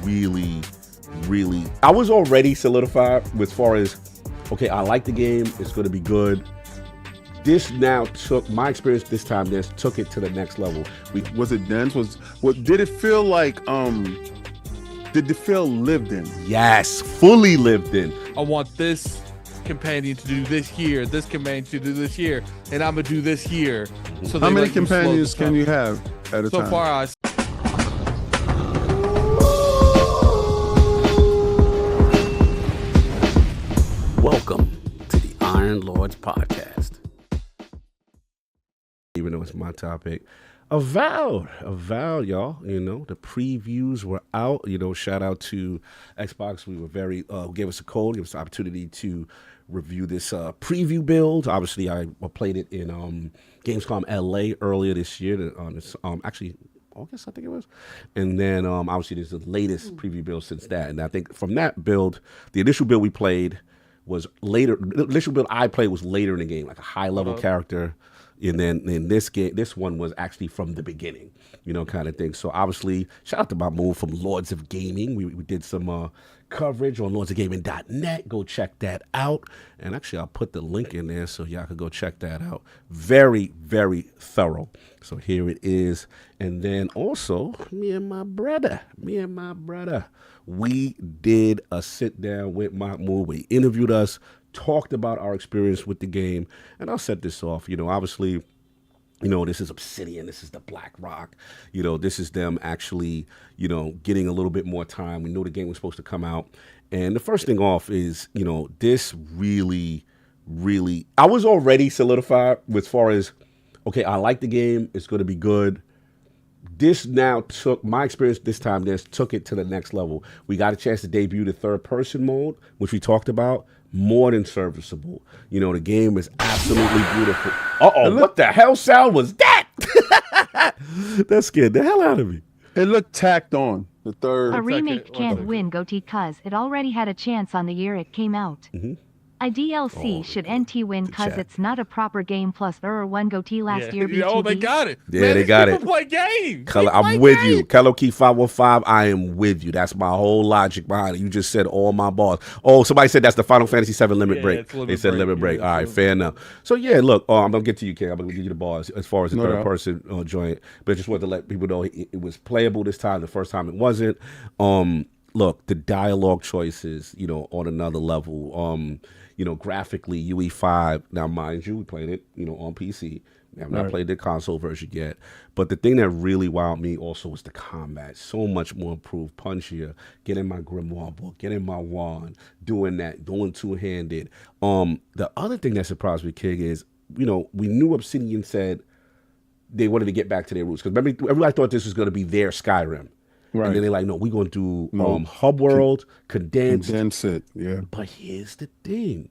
really, really, I was already solidified as far as, okay, I like the game, it's going to be good. This now took my experience this time. This took it to the next level. Was it dense? Did it feel like? Did it feel lived in? Yes, fully lived in. I want this companion to do this here, this companion to do this here, and I'm gonna do this here. So how many companions can you have at a time? So far, Welcome to the Iron Lords podcast. Even though it's my topic, Avowed, y'all. You know, the previews were out. You know, shout out to Xbox. We were very gave us a code, gave us the opportunity to review this preview build. Obviously, I played it in Gamescom LA earlier this year. Actually, August, I think it was. And then obviously there's the latest preview build since that. And I think from that build, the initial build we played was later. The initial build I played was later in the game, like a high level character. And then in this game, this one was actually from the beginning, you know, kind of thing. So obviously, shout out to my move from Lords of Gaming. We did some coverage on lordsofgaming.net. Go check that out. And actually, I'll put the link in there so y'all can go check that out. Very, very thorough. So here it is. And then also, me and my brother, we did a sit down with Mahmoud. We interviewed us, talked about our experience with the game, and I'll set this off. You know, obviously, you know, this is Obsidian, this is the Black Rock. You know, this is them actually, you know, getting a little bit more time. We knew the game was supposed to come out. And the first thing off is, you know, this really, really, I was already solidified as far as, okay, I like the game, it's going to be good. This now took my experience this time. This took it to the next level. We got a chance to debut the third-person mode, which we talked about. More than serviceable. You know, the game is absolutely beautiful. What the hell sound was that? That scared the hell out of me. It looked tacked on. The third. A remake can't win GOTY cause it already had a chance on the year it came out. A DLC should NT win cause it's not a proper game plus won GOTY last year. Oh, they got it. Yeah, Man, they got it. Play games. I'm with you. Kello Key 515, I am with you. That's my whole logic behind it. You just said all my balls. Oh, somebody said that's the Final Fantasy VII limit break. They said limit break. All right, fair enough. So, yeah, look, I'm going to get to you, Ken. I'm going to give you the balls as far as the third-person joint. But I just wanted to let people know it was playable this time. The first time it wasn't. Look, the dialogue choices, you know, on another level. You know, graphically, UE5. Now, mind you, we played it, you know, on PC. I have not played the console version yet. But the thing that really wowed me also was the combat. So much more improved, punchier. Getting my grimoire book, getting my wand, doing that, going two-handed. The other thing that surprised me, King, is, you know, we knew Obsidian said they wanted to get back to their roots. Because remember, everybody thought this was going to be their Skyrim. Right. And then they're like, no, we're going to do hub world, condensed. Condense it, yeah. But here's the thing.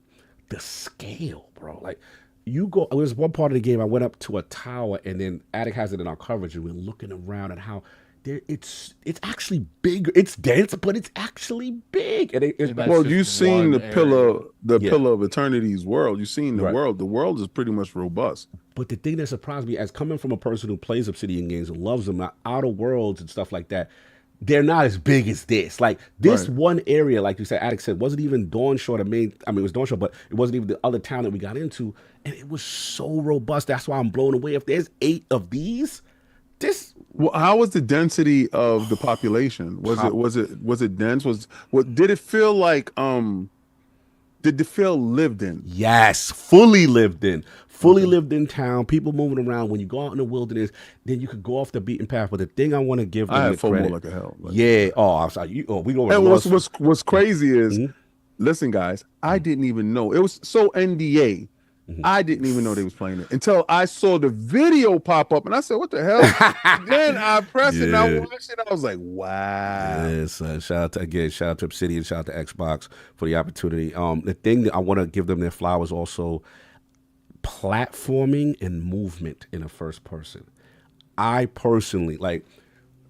The scale, bro. Like, you go, there was one part of the game, I went up to a tower, and then Attic has it in our coverage, and we're looking around at how it's actually bigger. It's dense, but it's actually big. And well, you've seen the Pillar of Eternity's world. You've seen the world. The world is pretty much robust. But the thing that surprised me, as coming from a person who plays Obsidian games and loves them, Outer Worlds and stuff like that, they're not as big as this. Like, this one area, like you said, Attic said, wasn't even Dawnshore it was Dawnshore, but it wasn't even the other town that we got into. And it was so robust. That's why I'm blown away. If there's 8 of these, well, how was the density of the population? Was it dense? Did it feel like did it feel lived in? Yes, fully lived in. Fully lived in town, people moving around. When you go out in the wilderness, then you could go off the beaten path. But the thing I want to give them I had the credit, FOMO like a hell. I'm sorry. We go. And what's crazy is, listen, guys, I didn't even know. It was so NDA. I didn't even know they was playing it until I saw the video pop up, and I said, "What the hell?" Then I pressed it, and I watched it. I was like, "Wow!" Yes, shout out to Obsidian, shout out to Xbox for the opportunity. The thing that I want to give them their flowers also. Platforming and movement in a first person. I personally like,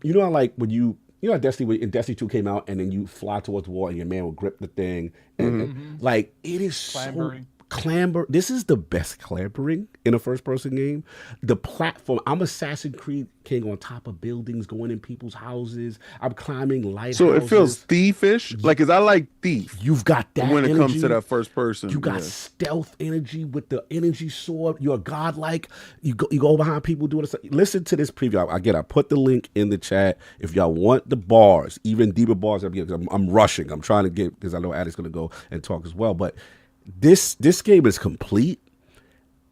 you know, like when you know, Destiny 2 came out and then you fly towards the wall and your man will grip the thing and like it is clambering. clamber. This is the best clambering in a first-person game. The platform. I'm Assassin's Creed King on top of buildings, going in people's houses. I'm climbing lighthouses. So it feels thiefish. Like, 'cause I like Thief. You've got that when it energy. comes to that first person. You got stealth energy with the energy sword. You're godlike. You go behind people doing this. Listen to this preview. I put the link in the chat if y'all want the bars, even deeper bars. I'm rushing. I'm trying to get, because I know Addict's going to go and talk as well. But this game is complete.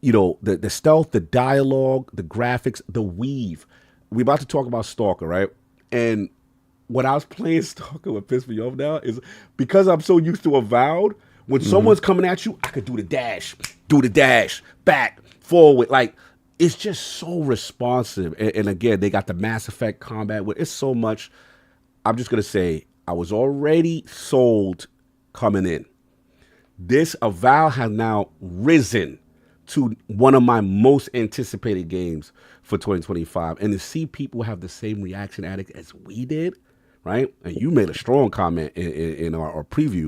You know, the stealth, the dialogue, the graphics, the weave. We're about to talk about Stalker, right? And when I was playing Stalker, what pissed me off now is because I'm so used to Avowed, when someone's coming at you, I could do the dash, back, forward. Like, it's just so responsive. And again, they got the Mass Effect combat with it's so much. I'm just going to say, I was already sold coming in. This Avowed has now risen to one of my most anticipated games for 2025. And to see people have the same reaction addict as we did, right? And you made a strong comment in our preview.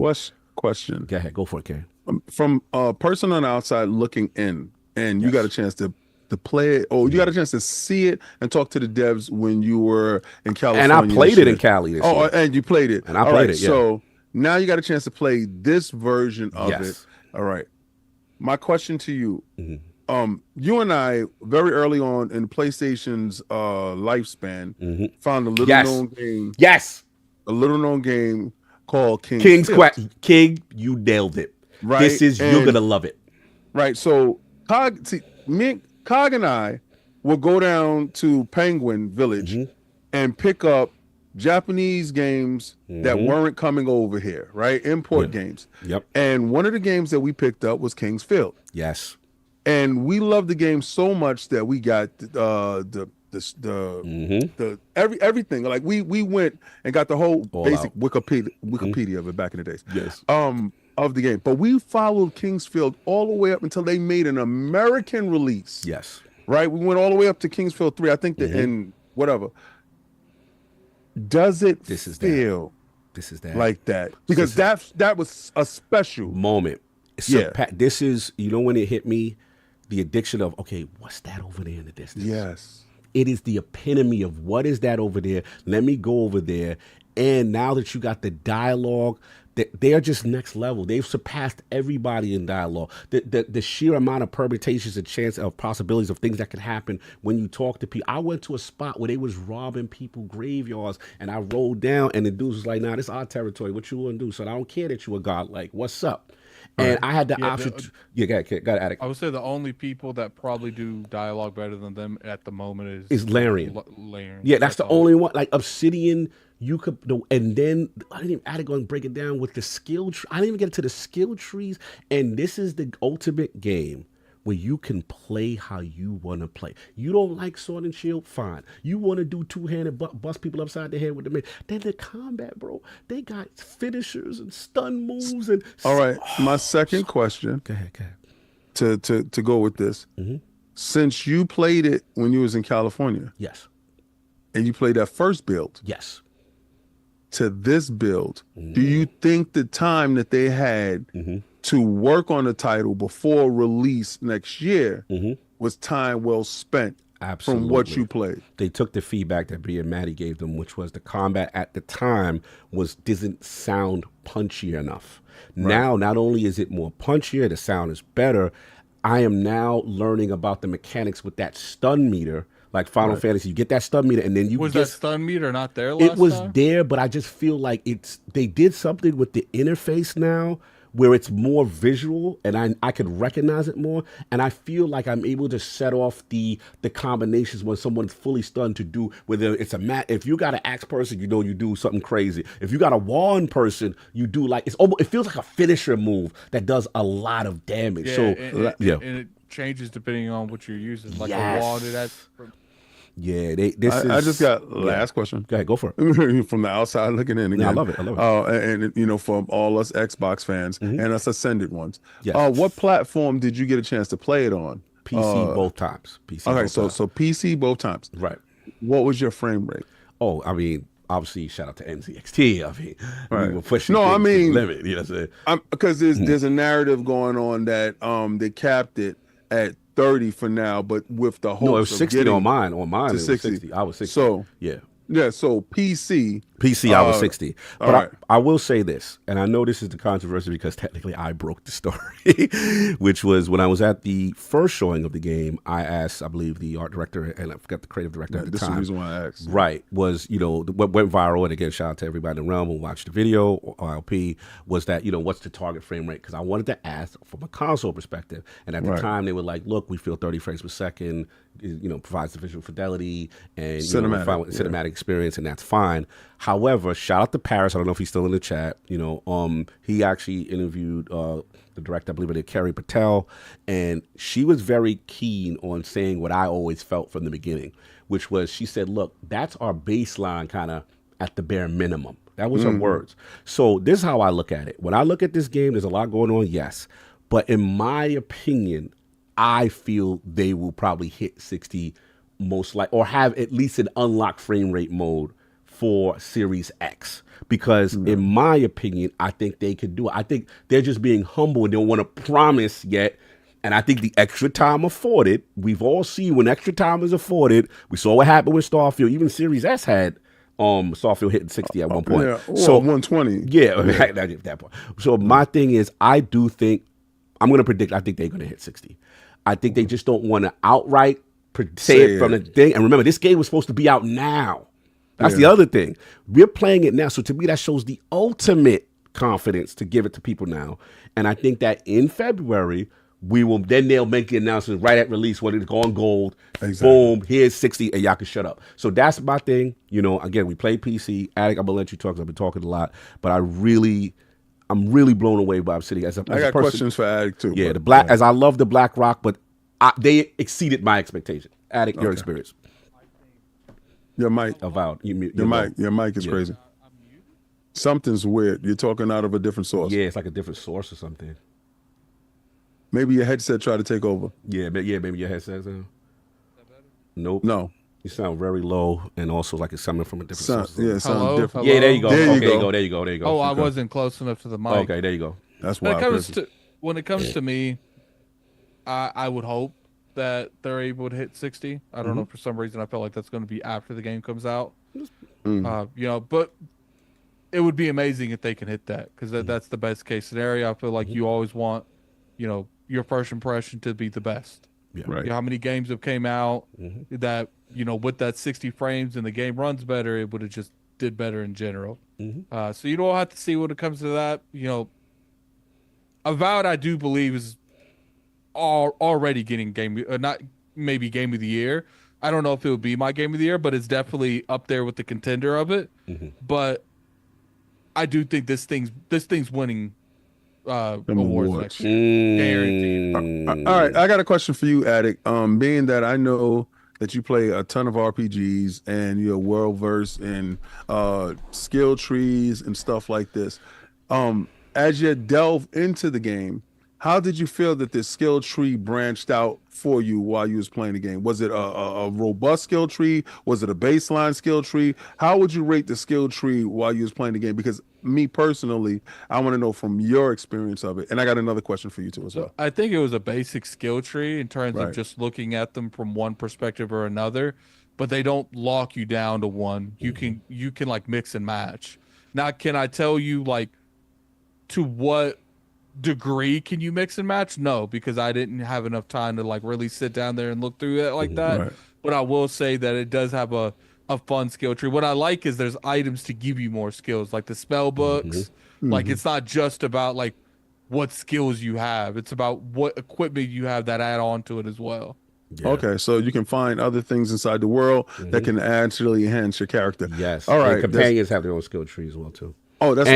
Question. Go ahead, go for it, Karen. From a person on the outside looking in, and you got a chance to play it, or you got a chance to see it and talk to the devs when you were in California. And I played it in Cali this year. And you played it. And I played it, yeah. So now you got a chance to play this version of it. All right. My question to you, you and I, very early on in PlayStation's lifespan, found a little-known game. Yes. A little-known game called King's Quest. King, you nailed it. Right. This is, you're going to love it. Right. So, Cog and I will go down to Penguin Village and pick up Japanese games that weren't coming over here, right? Import games. Yep. And one of the games that we picked up was King's Field. Yes. And we loved the game so much that we got everything. Like we went and got the whole basic Wikipedia of it back in the days. Yes. Of the game. But we followed King's Field all the way up until they made an American release. Yes. Right? We went all the way up to King's Field 3. I think that in whatever. Does it feel like that? Because that was a special moment. This is, you know, when it hit me, the addiction of, okay, what's that over there in the distance? Yes. It is the epitome of what is that over there? Let me go over there. And now that you got the dialogue, they're just next level. They've surpassed everybody in dialogue. The sheer amount of permutations and chance of possibilities of things that could happen when you talk to people. I went to a spot where they was robbing people graveyards, and I rolled down, and the dude was like, "Nah, this is our territory. What you want to do?" So I don't care that you a god. Like, what's up? And I had the option. Got Addict. I would say the only people that probably do dialogue better than them at the moment is Larian. Larian. Yeah, that's the only one. Like Obsidian, you could, and then I didn't even Addict go and break it down with the skill. I didn't even get to the skill trees. And this is the ultimate game where you can play how you want to play. You don't like Sword and Shield? Fine. You want to do two-handed bust people upside the head with the man. Then the combat, bro. They got finishers and stun moves and. All right. My second question. Go ahead. To go with this. Since you played it when you was in California. Yes. And you played that first build. Yes. To this build, do you think the time that they had to work on the title before release next year was time well spent? Absolutely. From what you played? They took the feedback that Bria and Maddie gave them, which was the combat at the time didn't sound punchier enough. Right. Now, not only is it more punchier, the sound is better. I am now learning about the mechanics with that stun meter. Like Final Fantasy, you get that stun meter, and then you that stun meter not there last time? It was there, but I just feel like they did something with the interface now where it's more visual, and I could recognize it more, and I feel like I'm able to set off the combinations when someone's fully stunned to do, whether it's if you got an axe person, you know you do something crazy. If you got a wand person, you do like, it feels like a finisher move that does a lot of damage. And it changes depending on what you're using. Like a wand, Yeah, I just got last question. Go ahead, go for it. From the outside looking in again. Yeah, I love it. And you know, from all us Xbox fans and us Ascended ones. Yes. What platform did you get a chance to play it on? PC both times. PC. Okay, so PC both times. Right. What was your frame rate? Oh, I mean, obviously, shout out to NZXT. I mean, we were pushing no, I things to mean, the limit. You know what I'm saying? Because there's a narrative going on that they capped it at 30 for now, but with the hopes No, it was of 60 getting on mine. On mine, to it was 60. 60. I was 60. So yeah. Yeah, so PC. I was 60. But all right. I will say this, and I know this is the controversy because technically I broke the story, which was when I was at the first showing of the game, I asked, I believe, the art director, and I forgot the creative director at the this time. This is the reason why I asked. Right. Was, what went viral, and again, shout out to everybody in the realm who watched the video, or LP, was that, what's the target frame rate? Because I wanted to ask from a console perspective. And at the time, they were like, look, we feel 30 frames per second, provides the visual fidelity and cinematic experience, and that's fine. However, shout out to Paris. I don't know if he's still in the chat. He actually interviewed the director, I believe it is Carrie Patel, and she was very keen on saying what I always felt from the beginning, which was she said, look, that's our baseline kind of at the bare minimum. That was her words. So this is how I look at it. When I look at this game, there's a lot going on, yes. But in my opinion, I feel they will probably hit 60 most likely, or have at least an unlocked frame rate mode for Series X. Because in my opinion, I think they could do it. I think they're just being humble and don't want to promise yet. And I think the extra time afforded, we've all seen when extra time is afforded. We saw what happened with Starfield. Even Series S had Starfield hitting 60 at one point. So 120. Yeah, that point. So my thing is, I do think, I'm going to predict, I think they're going to hit 60. I think they just don't want to outright say it from the thing. And remember, this game was supposed to be out now. That's the other thing. We're playing it now. So to me, that shows the ultimate confidence to give it to people now. And I think that in February, then they'll make the announcement right at release when it's gone gold. Exactly. Boom, here's 60, and y'all can shut up. So that's my thing. Again, we play PC. Attic, I'm going to let you talk because I've been talking a lot. But I'm really blown away by Obsidian. I got questions for Attic too. Yeah, as I love the Black Rock, but they exceeded my expectation. Attic, your experience. Your mic. Avowed. Your mic is crazy. Something's weird. You're talking out of a different source. Yeah, it's like a different source or something. Maybe your headset tried to take over. Yeah, maybe your headset. Nope. No. You sound very low, and also like it's coming from a different source. Yeah, it sounds different. Yeah, there you go. There you go. Oh, I wasn't close enough to the mic. Okay, there you go. That's why. When it comes to me, I would hope that they're able to hit 60. I don't know, for some reason I feel like that's going to be after the game comes out. But it would be amazing if they can hit that, because that's the best case scenario. I feel like you always want, your first impression to be the best. Yeah. Right. How many games have came out that, with that 60 frames and the game runs better, it would have just did better in general. So you don't have to see when it comes to that. Avowed, I do believe, is already getting not maybe game of the year. I don't know if it would be my game of the year, but it's definitely up there with the contender of it. But I do think this thing's winning awards next year. Guaranteed. All right, I got a question for you, Attic. Being that I know that you play a ton of RPGs and you're well versed in skill trees and stuff like this, as you delve into the game, how did you feel that this skill tree branched out for you while you was playing the game? Was it a robust skill tree? Was it a baseline skill tree? How would you rate the skill tree while you was playing the game? Because me personally, I want to know from your experience of it. And I got another question for you too as well. I think it was a basic skill tree in terms of just looking at them from one perspective or another, but they don't lock you down to one. You can like mix and match. Now, can I tell you like to what degree can you mix and match? No, because I didn't have enough time to like really sit down there and look through it like that. Right. But I will say that it does have a fun skill tree. What I like is there's items to give you more skills, like the spell books. Like it's not just about like what skills you have. It's about what equipment you have that add on to it as well. Yeah. Okay, so you can find other things inside the world that can actually enhance your character. Yes. All right. And companions have their own skill tree as well too. Oh, that's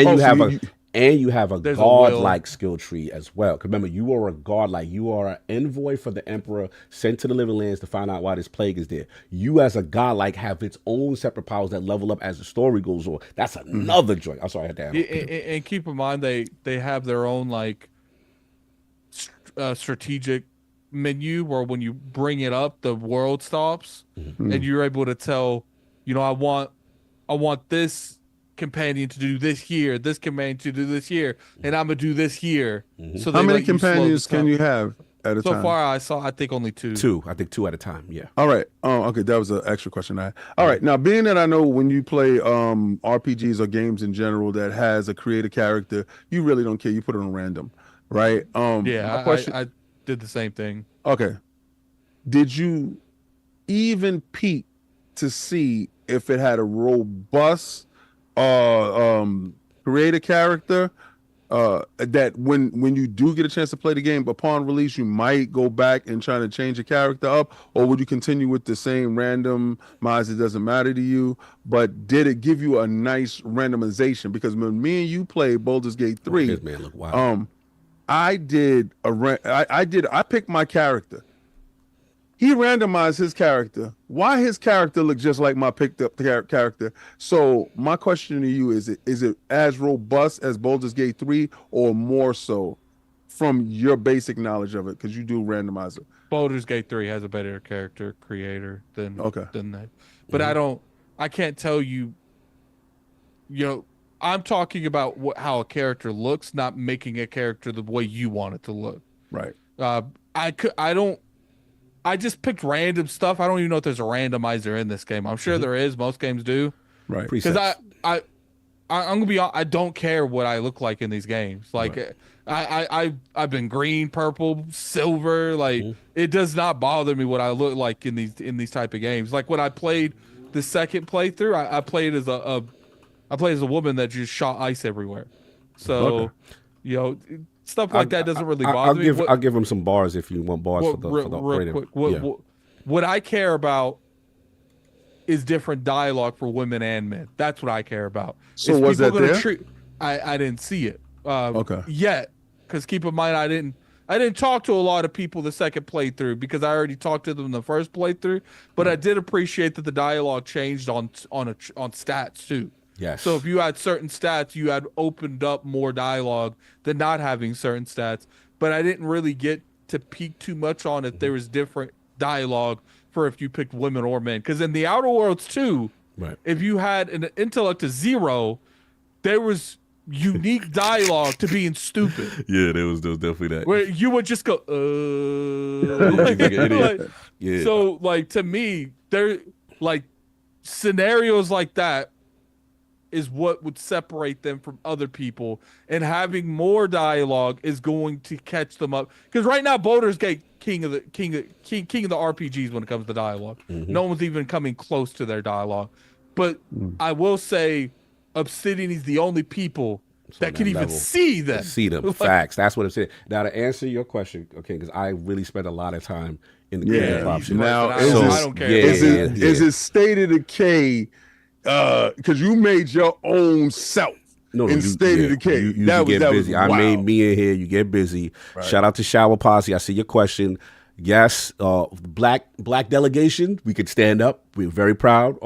and you have a god-like skill tree as well. Because remember, you are a god-like. You are an envoy for the emperor sent to the living lands to find out why this plague is there. You as a god-like have its own separate powers that level up as the story goes on. That's another joint. I'm sorry, I had to add. And keep in mind, they have their own like strategic menu where when you bring it up, the world stops, and you're able to tell, I want I want this companion to do this here, this companion to do this here, and I'm gonna do this here. So how many companions can you have at a time? So far, I think only 2. 2. I think 2 at a time. Yeah. All right. Okay. That was an extra question I had. All right. Now, being that I know when you play RPGs or games in general that has a created character, you really don't care. You put it on random, right? Yeah. I did the same thing. Okay. Did you even peek to see if it had a robust created character? That when you do get a chance to play the game upon release, you might go back and try to change the character up, or would you continue with the same randomize? It doesn't matter to you, but did it give you a nice randomization? Because when me and you played Baldur's Gate 3, This man look wild. I picked my character. He randomized his character. Why his character looked just like my picked up character? So my question to you is it as robust as Baldur's Gate 3 or more so from your basic knowledge of it? Because you do randomize it. Baldur's Gate 3 has a better character creator than that. But I can't tell you, I'm talking about how a character looks, not making a character the way you want it to look. Right. I just picked random stuff. I don't even know if there's a randomizer in this game. I'm sure there is. Most games do. Right. Because I'm gonna be honest, I don't care what I look like in these games. Like I've been green, purple, silver. Like it does not bother me what I look like in these type of games. Like when I played the second playthrough, I played as a woman that just shot ice everywhere. So stuff like that doesn't really bother me. I'll give him some bars if you want bars for the real quick. What I care about is different dialogue for women and men. That's what I care about. So was that there? I didn't see it okay. yet, because keep in mind I didn't talk to a lot of people the second playthrough because I already talked to them in the first playthrough. But I did appreciate that the dialogue changed on stats too. Yes. So if you had certain stats, you had opened up more dialogue than not having certain stats. But I didn't really get to peek too much on if there was different dialogue for if you picked women or men. Because in the Outer Worlds too, if you had an intellect of 0, there was unique dialogue to being stupid. Yeah, there was definitely that. Where you would just go, yeah. So like to me, there like scenarios like that is what would separate them from other people, and having more dialogue is going to catch them up. Because right now, Baldur's Gate king of the RPGs when it comes to dialogue. No one's even coming close to their dialogue. But I will say, Obsidian is the only people that can even see them. See them. Facts. That's what I'm saying. Now to answer your question, okay, because I really spent a lot of time in the creative option. Now, I don't care. Is it State of Decay? Because you made your own self in State of Decay. You get busy. I made me in here. You get busy. Right. Shout out to Shower Posse. I see your question. Yes, black delegation. We could stand up. We're very proud.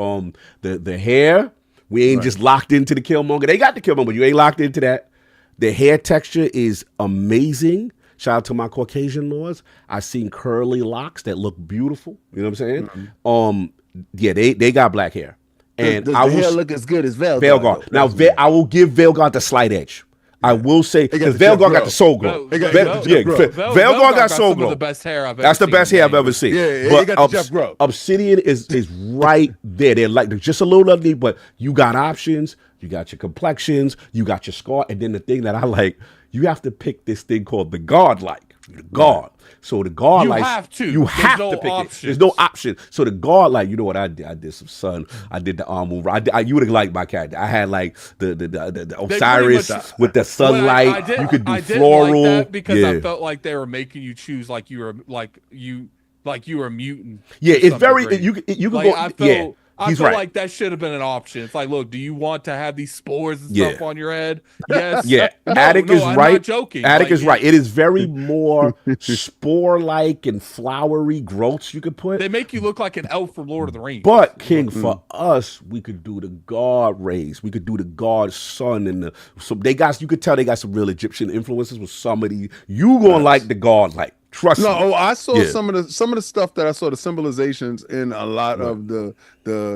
The hair. We ain't just locked into the Killmonger. They got the Killmonger. You ain't locked into that. The hair texture is amazing. Shout out to my Caucasian lords. I've seen curly locks that look beautiful. You know what I'm saying? Yeah, they got black hair. And does the hair look as good as Veilguard. Now, I will give Veilguard the slight edge. I will say, because Veilguard got the soul glow. Veilguard got soul glow. The best hair I've ever That's the best hair I've ever seen. Yeah, got the Jeff Grow. Obsidian is right there. They're just a little ugly, but you got options. You got your complexions. You got your scar. And then the thing that I like, you have to pick this thing called the godlike. The god. So the godlike. You have to pick it. There's no option. So the godlike, you know what I did? I did some sun. I did the arm move. You would have liked my character. I had like the Osiris with the sunlight. You could do floral. Like that because I felt like they were making you choose like you were a mutant. Yeah, it's very. You can go. I feel like that should have been an option. It's like, look, do you want to have these spores and stuff on your head? Yes. Yeah. Attic is right. I'm not joking. Attic is right. It is very more spore-like and flowery growths you could put. They make you look like an elf from Lord of the Rings. But, King, for us, we could do the god rays. We could do the god sun. You could tell they got some real Egyptian influences with some of these. You gonna like the god like. Trust me. No, I saw some of the stuff that I saw, the symbolizations in a lot of the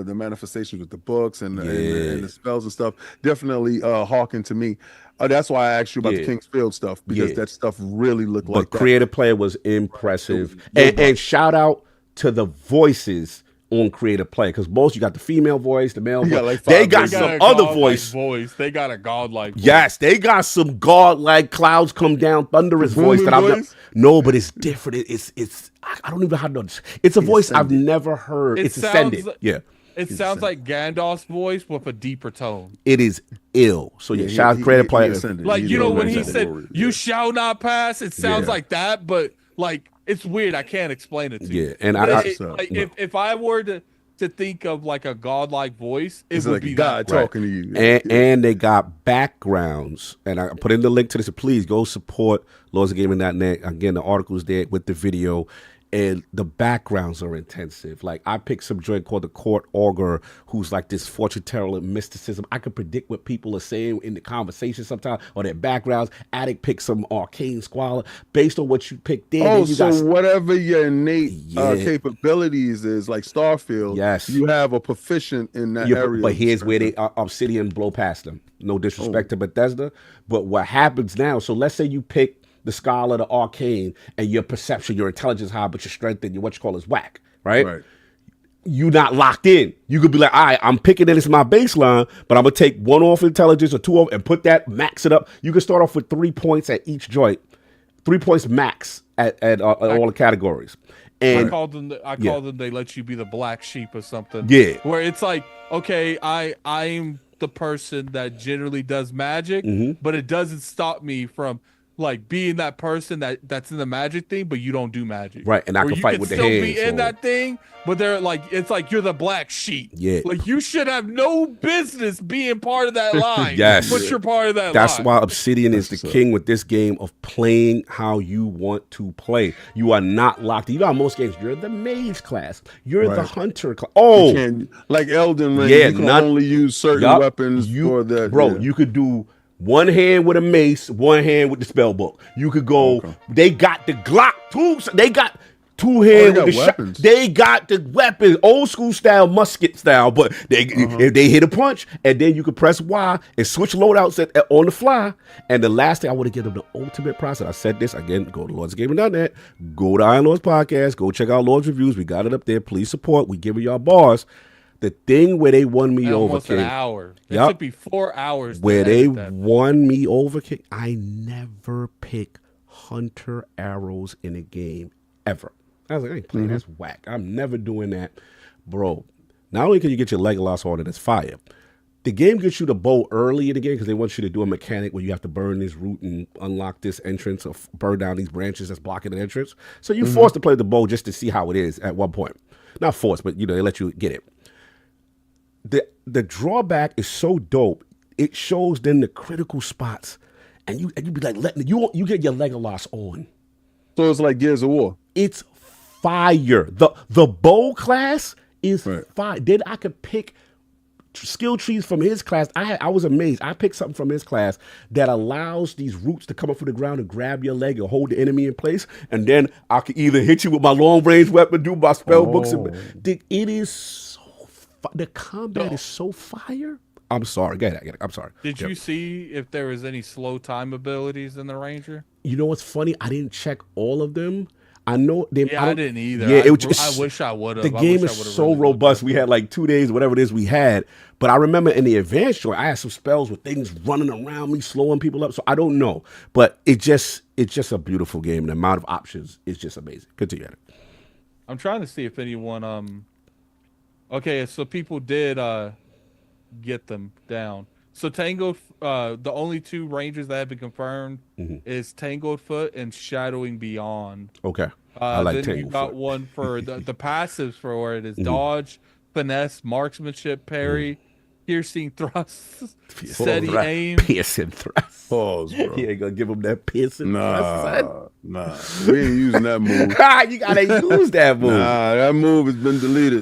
manifestations with the books and the spells and stuff. Definitely harken to me. That's why I asked you about the King's Field stuff, because that stuff really looked like that. But Creative Player was impressive. And shout out to the voices on Creative Play, because most you got the female voice, the male voice. They got some other voice. They got a godlike voice. Yes, they got some godlike clouds come down, thunderous voice that I've no, but it's different. It's I don't even know how to know. It's a voice I've never heard. It's ascended. It sounds like Gandalf's voice with a deeper tone. It is ill. So shout out Creative Player. Like, you know, when he said, "You shall not pass," it sounds like that, but like, it's weird. I can't explain it to you. Yeah, and if I were to think of like a godlike voice, it would be God talking to you. And they got backgrounds. And I put in the link to this. Please go support lordsofgaming.net. Again, the article is there with the video. And the backgrounds are intensive. Like, I picked some joint called the Court Augur, who's like this fortune teller and mysticism. I could predict what people are saying in the conversation sometimes, or their backgrounds. Attic picked some arcane squalor based on what you picked there. Oh, so whatever your innate capabilities is, like Starfield, you have a proficient in that area. But here's where they Obsidian blow past them. No disrespect to Bethesda, but what happens now, so let's say you pick the scholar, the arcane, and your perception, your intelligence high, but your strength and your what you call is whack, right? You not locked in. You could be like, all right, I'm picking it as my baseline, but I'm gonna take 1 off intelligence or 2 off and put that, max it up. You can start off with 3 points at each joint, 3 points max at all the categories. And I called them. They let you be the black sheep or something. Yeah, where it's like, okay, I'm the person that generally does magic, but it doesn't stop me from like being that person that's in the magic thing, but you don't do magic. Right, and I can fight with the hands. You can still be in that thing, but they're like, it's like you're the black sheep. Yeah. Like, you should have no business being part of that line. Yes. But you're part of that line. That's why Obsidian is the king with this game of playing how you want to play. You are not locked in. You know how most games, you're the mage class. You're the hunter class. Oh. Like Elden Ring, you can only use certain weapons for that. Bro, you could do one hand with a mace, one hand with the spell book. You could go. They got the Glock too. They got 2 hands with the weapons. They got the weapons, old school style, musket style. But if they hit a punch, and then you could press Y and switch loadouts on the fly. And the last thing I want to give them the ultimate process. I said this again. Go to lordsgaming.net. Go to Iron Lords Podcast. Go check out Lords Reviews. We got it up there. Please support. We giving y'all bars. The thing where they won me over, King. An hour. It took me 4 hours. Where they won me over, King. I never pick hunter arrows in a game ever. I was like, I ain't playing. That's whack. I'm never doing that, bro. Not only can you get your Legolas on it, that's fire. The game gets you the bow early in the game because they want you to do a mechanic where you have to burn this root and unlock this entrance or burn down these branches that's blocking the entrance. So you're forced to play the bow just to see how it is at one point. Not forced, but they let you get it. The drawback is so dope. It shows then the critical spots, and you be like, you get your Legolas on. So it's like Gears of War. It's fire. The bow class is fire. Then I could pick skill trees from his class. I was amazed. I picked something from his class that allows these roots to come up from the ground and grab your leg and hold the enemy in place. And then I could either hit you with my long range weapon, do my spell books. It is the combat is so fire. I'm sorry. Get it. I'm sorry. Did you see if there was any slow time abilities in the Ranger? You know what's funny? I didn't check all of them. I know them. Yeah, I didn't either. Yeah, I wish I would have. The game is so really robust. We had like 2 days, whatever it is we had. But I remember in the advanced joint, I had some spells with things running around me, slowing people up. So I don't know. But it's just a beautiful game. The amount of options is just amazing. Continue at it. I'm trying to see if anyone okay, so people did get them down. So Tangled, the only 2 Rangers that have been confirmed is Tangled Foot and Shadowing Beyond. Okay, I like then Tangled you got Foot. one for the passives for it is Dodge, Finesse, Marksmanship, Parry, Piercing Thrust, Steady Aim. Piercing Thrust. Pause, bro. He ain't gonna give him that piercing thrust. Nah, we ain't using that move. You gotta use that move. Nah, that move has been deleted.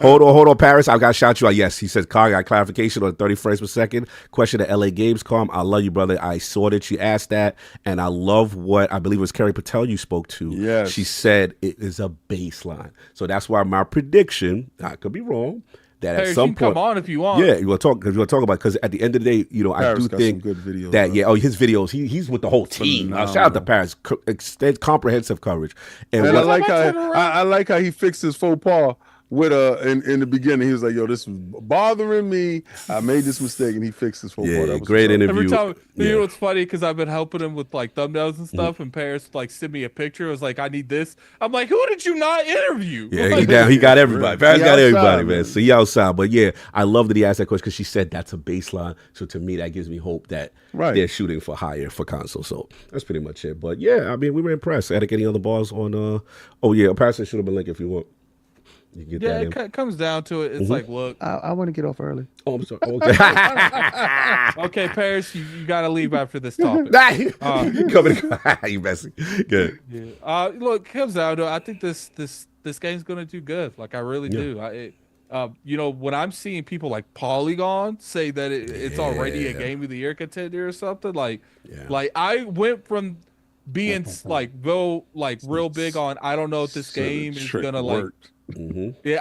Hold on, Paris. I gotta shout you out. Yes, he says, Carl, I got clarification on 30 frames per second. Question to LA Games Com. I love you, brother. I saw that you asked that, and I love what I believe it was Carrie Patel you spoke to. Yes. She said it is a baseline. So that's why my prediction, I could be wrong, that Paris, at some you point, come on if you want. Yeah, we'll talk about because at the end of the day, you know, Paris I do got think some good videos, that bro. his videos, he's with the whole team. Shout out to Paris, comprehensive coverage. And I like how he fixed his faux pas with in the beginning. He was like, "Yo, this was bothering me. I made this mistake," and he fixed his faux pas. Yeah, That was great interview. Every time, you know what's funny? Because I've been helping him with like thumbnails and stuff, and Paris like send me a picture. It was like, I need this. I'm like, who did you not interview? Yeah, he got everybody. Paris got everybody, man. man. So he outside. But yeah, I love that he asked that question because she said that's a baseline. So to me, that gives me hope that they're shooting for higher for console. So that's pretty much it. But yeah, I mean, we were impressed. Eric, any other balls on? Oh yeah, Paris should have been linked if you want. You get that it comes down to it. It's like, look, I want to get off early. Oh, I'm sorry. Okay. Okay, Paris, you got to leave after this topic. You messy. Good. Yeah. Look, it comes down to it. I think this game's gonna do good. Like I really do. You know, when I'm seeing people like Polygon say that it's already a Game of the Year contender or something, like I went from being real big on I don't know if this game is gonna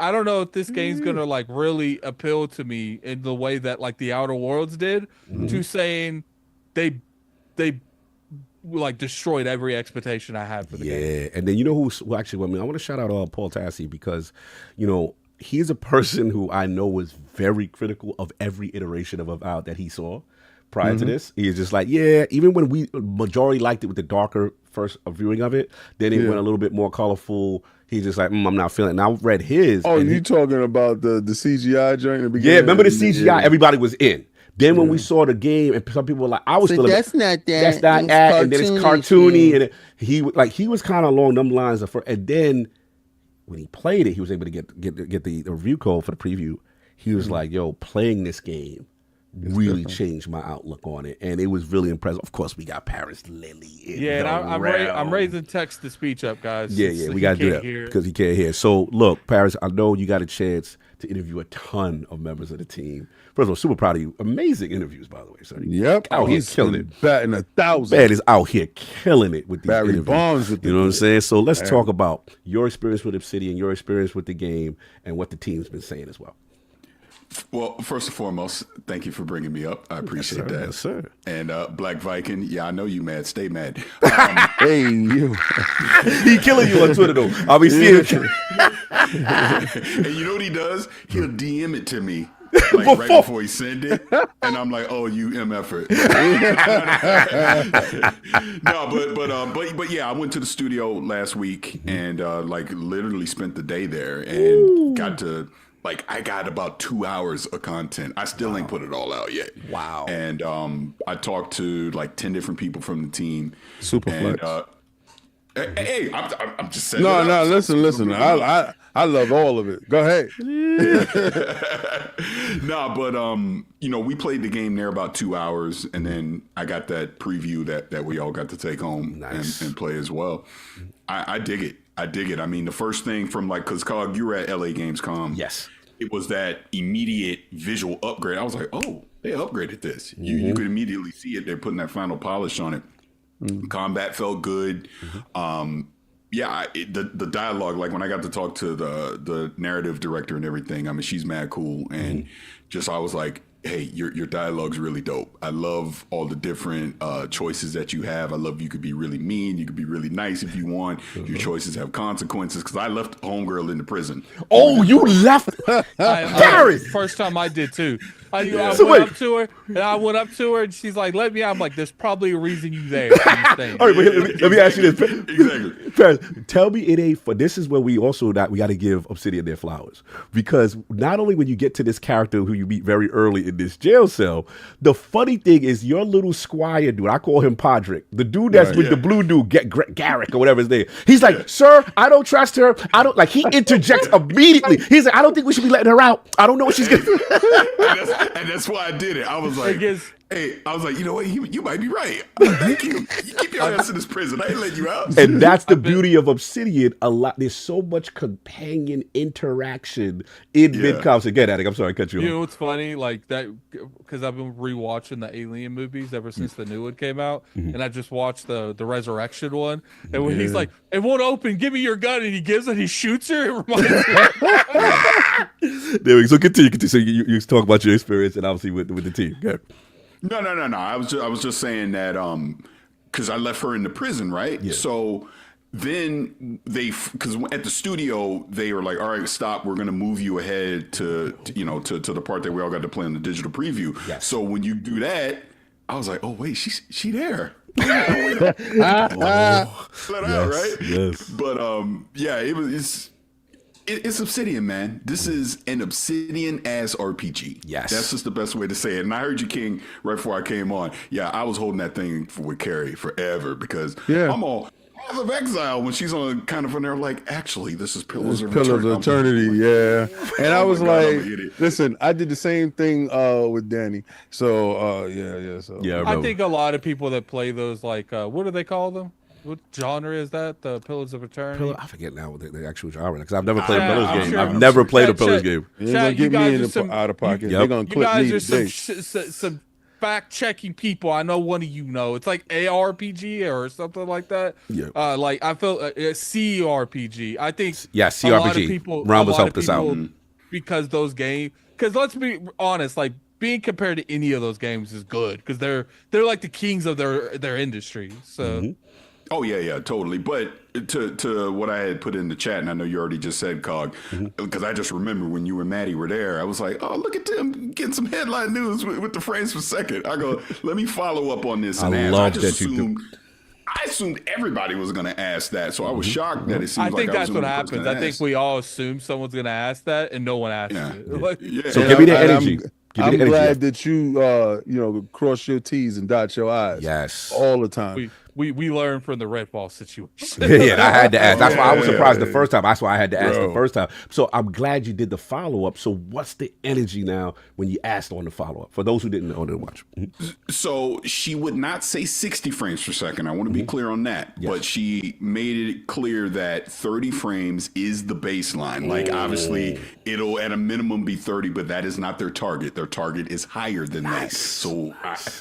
I don't know if this game's gonna like really appeal to me in the way that like the Outer Worlds did, to saying they like destroyed every expectation I had for the game. Yeah, and then you know who actually? I mean, I want to shout out Paul Tassi because you know he's a person who I know was very critical of every iteration of Avowed that he saw prior to this. He's just like, even when we majority liked it with the darker first viewing of it, then it went a little bit more colorful. He's just like, I'm not feeling it. And I read his. Oh, you talking about the CGI joint in the beginning? Yeah, remember the CGI? Yeah. Everybody was in. Then when we saw the game, and some people were like, I was feeling that's not that. That's not that. And then it's cartoony. And he was kind of along them lines. And then when he played it, he was able to get the review code for the preview. He was like, yo, playing this game really changed my outlook on it, and it was really impressive. Of course, we got Paris Lily. And I'm raising text to speech up, guys. Yeah, we gotta do that because he can't hear. So look, Paris, I know you got a chance to interview a ton of members of the team. First of all, super proud of you. Amazing interviews, by the way, sir. Yep, out here killing it. Batting 1,000. Man is out here killing it with these Barry interviews. Bonds with you know what I'm saying? So let's talk about your experience with Obsidian, your experience with the game, and what the team's been saying as well. Well, first and foremost, thank you for bringing me up. I appreciate that. Yes, sir. And Black Viking, I know you mad. Stay mad. Hey, you. He killing you on Twitter, though. I'll be seeing it. And you know what he does? He'll DM it to me. Like right before he send it, and I'm like, "Oh, you MF'er." No, but yeah, I went to the studio last week and like literally spent the day there and got to I got about 2 hours of content. I still ain't put it all out yet. Wow. And I talked to like 10 different people from the team. Super flex. Hey, I'm just saying. No, listen. I love all of it. Go ahead. No, but we played the game there about 2 hours, and then I got that preview that we all got to take home and play as well. I dig it. I mean, the first thing from because Cog, you were at LA Gamescom. Yes. It was that immediate visual upgrade. I was like, oh, they upgraded this. You could immediately see it. They're putting that final polish on it. Combat felt good. The dialogue, like when I got to talk to the narrative director and everything, I mean, she's mad cool. And I was like, hey, your dialogue's really dope. I love all the different choices that you have. I love you could be really mean. You could be really nice if you want. Your choices have consequences. Because I left homegirl in the prison. Oh, you left Paris. First time I did too. I went up to her and she's like, let me out. I'm like, there's probably a reason you there. All right, let me ask you this. Exactly. Paris, tell me it ain't for this is where we also we got to give Obsidian their flowers. Because not only when you get to this character who you meet very early in this jail cell, the funny thing is your little squire dude, I call him Podrick, the dude that's with the blue dude, Garrick or whatever his name. He's like, sir, I don't trust her. I don't he interjects immediately. He's like, I don't think we should be letting her out. I don't know what she's gonna do. And that's why I did it. I was like, Hey, I was like, you know what? You might be right. Thank you. You keep your ass in this prison. I ain't letting you out. And that's the beauty of Obsidian. There's so much companion interaction in mid-conversation. Get at it. I'm sorry, I cut you off. You know what's funny? Like that, because I've been rewatching the Alien movies ever since the new one came out, and I just watched the Resurrection one. And when he's like, "It won't open. Give me your gun," and he gives it, he shoots her. It reminds me. There we go. So continue. So you talk about your experience and obviously with the team. Go ahead. No. I was just saying that because I left her in the prison, right? Yeah. So then because at the studio they were like, all right, stop. We're gonna move you ahead to the part that we all got to play in the digital preview. Yes. So when you do that, I was like, oh wait, she there. Let out, right? Yes. But it's Obsidian, man. This is an Obsidian-ass RPG. Yes. That's just the best way to say it. And I heard you, King, right before I came on. Yeah, I was holding that thing with Carrie forever because I'm all Path of Exile when she's on kind of on there like, actually, this is Pillars of Eternity. Yeah. And I was like, listen, I did the same thing with Danny. So, I think a lot of people that play those, like, what do they call them? What genre is that? The Pillars of Eternity? I forget now what the actual genre, because I've never played a Pillars game. I've never played a Pillars game. You're going to get me in out of pocket. They're going to clip me today. Some fact-checking people. I know one of you know. It's like ARPG or something like that. Yeah. Like, I feel CRPG. I think CRPG. A lot of people, Rambus helped us out. Because those games, because let's be honest, like, being compared to any of those games is good because they're like the kings of their industry. So Oh yeah, totally. But to what I had put in the chat, and I know you already just said, Cog, because I just remember when you and Maddie were there, I was like, oh, look at them getting some headline news with the frames per second. I go, let me follow up on this. And I assumed everybody was going to ask that, so I was shocked that it seems like I think that's what happens. I think we all assume someone's going to ask that, and no one asks it. So give me the energy. I'm glad that you cross your T's and dot your I's. Yes, all the time. We learn from the Redfall situation. I had to ask. That's why I was surprised the first time. That's why I had to ask the first time. So I'm glad you did the follow-up. So what's the energy now when you asked on the follow-up? For those who didn't know, didn't watch. So she would not say 60 frames per second. I want to be clear on that. Yes. But she made it clear that 30 frames is the baseline. Like, obviously, it'll at a minimum be 30, but that is not their target. Their target is higher than that. So,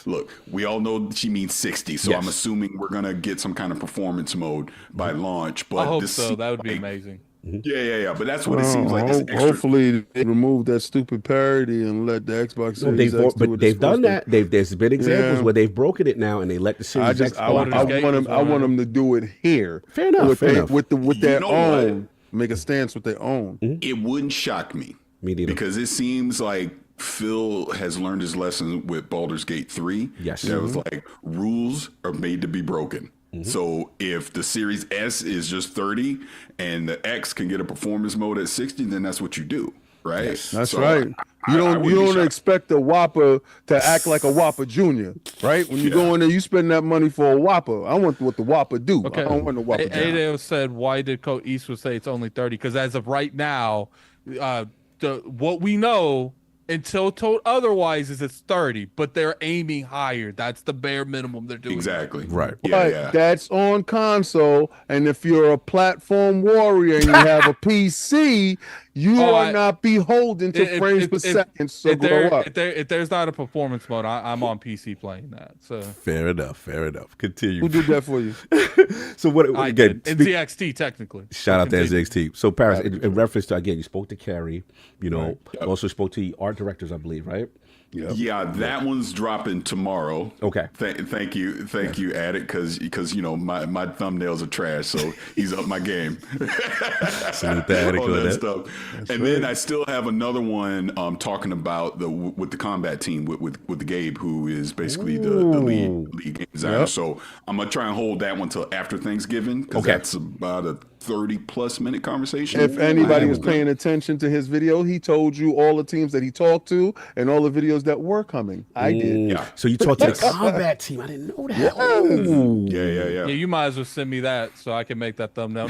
look, we all know she means 60. So I'm assuming we're going to get some kind of performance mode by launch. But I hope so. That would be amazing. Yeah. But that's what it seems like. Hopefully, they remove that stupid parity and let the Xbox Series X do what they've done that. There's been examples where they've broken it now and they let the Series X. I want them to do it here. Fair enough. With their own. Make a stance with their own. It wouldn't shock me. Me neither. Because it seems like Phil has learned his lesson with Baldur's Gate 3. Yes. That was like, rules are made to be broken. So if the Series S is just 30 and the X can get a performance mode at 60, then that's what you do, right? Yes. That's right. You don't expect a Whopper to act like a Whopper Junior, right? When you go in there, you spend that money for a Whopper. I want what the Whopper do. Okay. I don't want the Whopper. Adeo said, why did Coach Eastwood say it's only 30? Because as of right now, what we know until told otherwise is it's 30, but they're aiming higher. That's the bare minimum they're doing. Exactly. Right. Yeah. That's on console. And if you're a platform warrior and you have a PC, you are not beholden to frames per second. So grow up. If there's not a performance mode, I'm on PC playing that. So fair enough. Continue. Who did that for you? So what? I did. NZXT technically. Shout out to NZXT. So Paris, in reference to, again, you spoke to Carrie. You also spoke to the art directors, I believe, right? Yep. Yeah, that one's dropping tomorrow. Okay. Thank you, Addict, because my thumbnails are trash, so he's up my game. Salute the Addict on that stuff. Then I still have another one talking about with the combat team with Gabe, who is basically the lead game designer. Yep. So I'm gonna try and hold that one till after Thanksgiving because that's about a 30+ minute conversation. If anybody was paying attention to his video, he told you all the teams that he talked to and all the videos that were coming. I did. Yeah. So you talked to the combat team. I didn't know that. Yeah. You might as well send me that so I can make that thumbnail.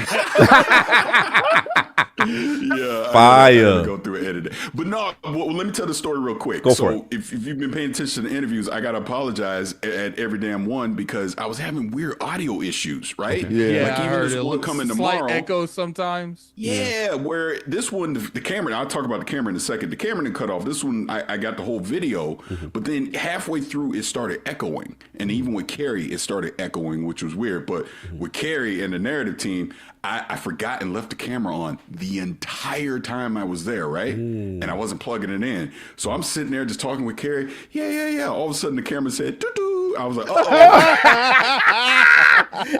Fire. I had to go through and edit it. But no, well, let me tell the story real quick. Go for it. If you've been paying attention to the interviews, I got to apologize at every damn one because I was having weird audio issues, right? Okay. Yeah, like I even heard this it. one coming tomorrow. Slight echo sometimes. Yeah, where this one, the camera, I'll talk about the camera in a second. The camera didn't cut off. This one, I got the whole video, but then halfway through, it started echoing. And even with Carrie, it started echoing, which was weird. But with Carrie and the narrative team, I forgot and left the camera on the entire time I was there, right? And I wasn't plugging it in. So I'm sitting there just talking with Carrie. Yeah. All of a sudden, the camera said, doo-doo. I was like, oh.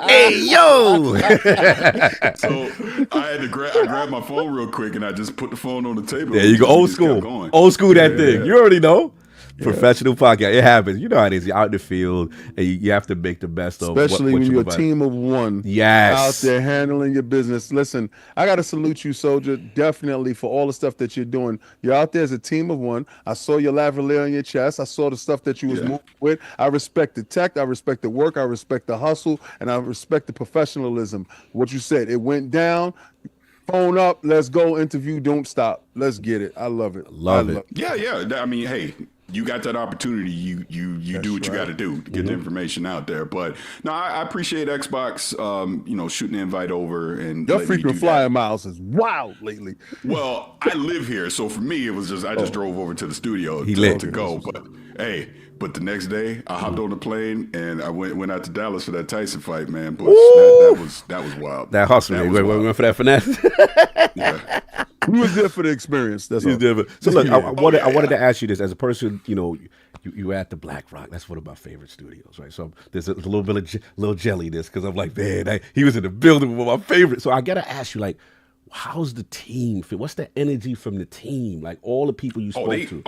Hey, yo. So I had to grab my phone real quick and I just put the phone on the table. There you go. Old school. Old school that thing. You already know. Professional podcast. It happens. You know how it is. You're out in the field and you have to make the best of especially what when you're a provide. team of one. Yes. Out there handling your business. Listen, I got to salute you, Soldier, definitely for all the stuff that you're doing. You're out there as a team of one. I saw your lavalier on your chest. I saw the stuff that you was moving with. I respect the tech. I respect the work. I respect the hustle. And I respect the professionalism. What you said, it went down. Phone up. Let's go. Interview. Don't stop. Let's get it. I love it. Love it. Yeah. I mean, hey, you got that opportunity. You do what you got to do to get the information out there. But no, I appreciate Xbox, shooting the invite over and your frequent flyer miles is wild lately. Well, I live here, so for me, it was just I just drove over to the studio to go. But hey, but the next day I hopped on the plane and I went out to Dallas for that Tyson fight, man. But that was wild. That hustle. We went for that finesse. Yeah. We was there for the experience. That's all. So look, I wanted to ask you this as a person. You at the Black Rock. That's one of my favorite studios, right? So there's a little bit of little jelliness because I'm like, man, he was in the building with my favorite. So I gotta ask you, like, how's the team feel? What's the energy from the team? Like all the people you spoke to.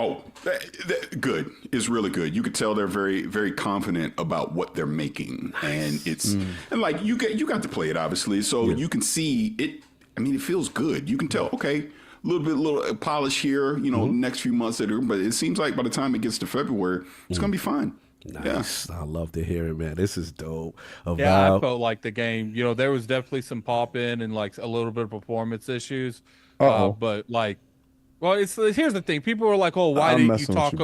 Good. It's really good. You could tell they're very, very confident about what they're making, and it's and like you got to play it obviously, so you can see it. I mean, it feels good. You can tell, okay, a little polish here, next few months later, but it seems like by the time it gets to February, it's going to be fine. Nice. Yeah. I love to hear it, man. This is dope. Yeah, I felt like the game, there was definitely some pop in and like a little bit of performance issues. But like, well, here's the thing. People were like, oh, why didn't you talk?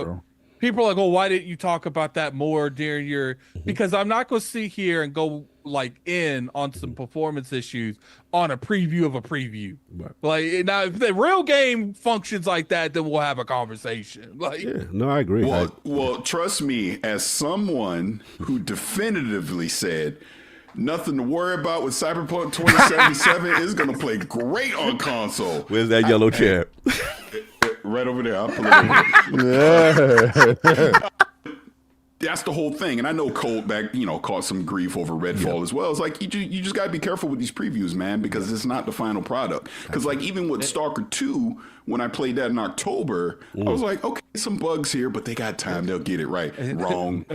People are like, oh, why didn't you talk about that more during your, because I'm not going to sit here and go like in on some performance issues on a preview of a preview. Right. Like now, if the real game functions like that, then we'll have a conversation. Like, no, I agree. Well, trust me, as someone who definitively said nothing to worry about with Cyberpunk 2077 is going to play great on console. Where's that yellow chair? Right over there. I'll pull it over. That's the whole thing. And I know Colt caught some grief over Redfall as well. It's like, you just got to be careful with these previews, man, because it's not the final product. Because like even with Stalker 2, when I played that in October, I was like, okay, some bugs here, but they got time. They'll get it right. Wrong.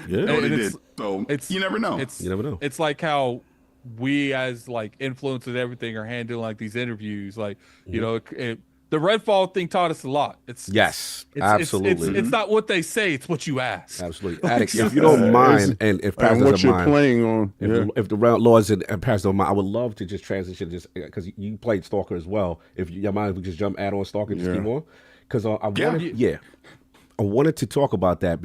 Yeah. No, they did. So you never know. You never know. It's like how we as like influencers, everything are handling like these interviews. Like, the Redfall thing taught us a lot. Absolutely. It's not what they say; it's what you ask. Absolutely. Addict, if you don't mind, and if Paris doesn't what you're mind, playing on, if the Lords and Paris don't mind, I would love to just transition just because you played Stalker as well. If you mind, if we just add on Stalker just keep on because I wanted to talk about that.